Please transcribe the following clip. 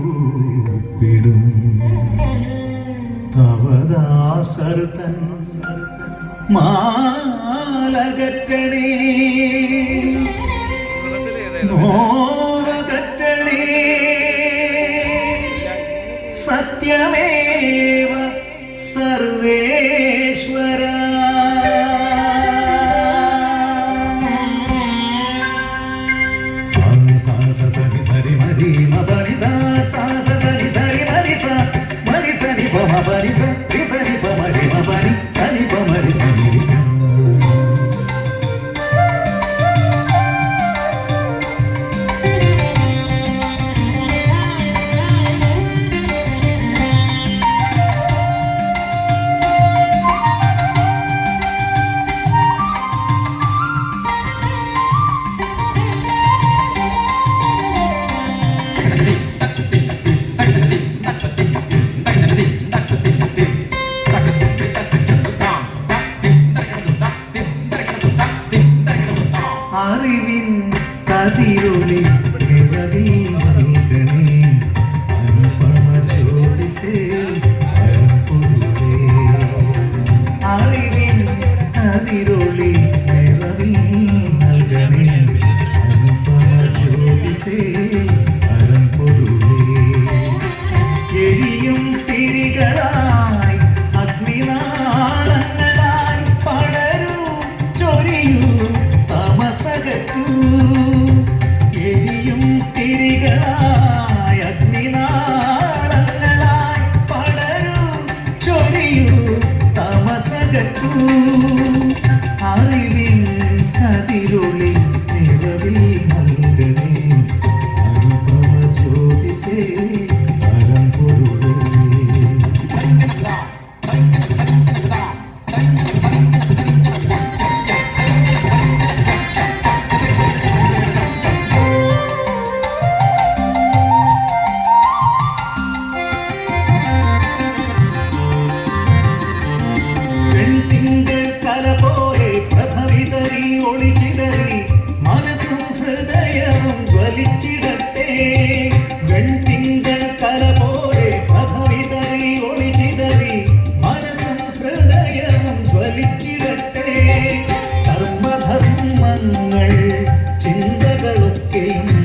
പാദതാരിണകൂപ്പിടും തവദാസർത്തൻ മാലകറ്റണേ നോവകറ്റണേ സത്യമേവ സർവേശ്വര അറിവിൻ കതിരൊളി നിറവിൽ നൽകണേ അനുപമ ജ്യോതിസേ പരമ്പൊരുളേ അറിവിൻ കതിരൊളി നിറവിൽ നൽകണേ അനുപമ ജ്യോതിസേ പരമ്പൊരുളേ എരിയും തിരികളായി അഗ്നിനാളങ്ങളായി പടരൂ ചൊരിയൂ എരിയും തിരികളായി അഗ്നിനാളങ്ങളായി പടരൂ ചൊരിയൂ തമസകറ്റൂ അറിവിൻ കതിരൊളി നിറവിൽ നൽകണേ അനുപമ ജ്യോതിസേ പരമ്പൊരുളേ വെൺതിങ്കൾ കല പോലെ പ്രഭവിതറി ഒളിചിതറി മനസ്സും ഹൃദയവും ജ്വലിച്ചിടട്ടെ കർമ്മധർമ്മങ്ങൾ ചിന്തകളൊക്കെയും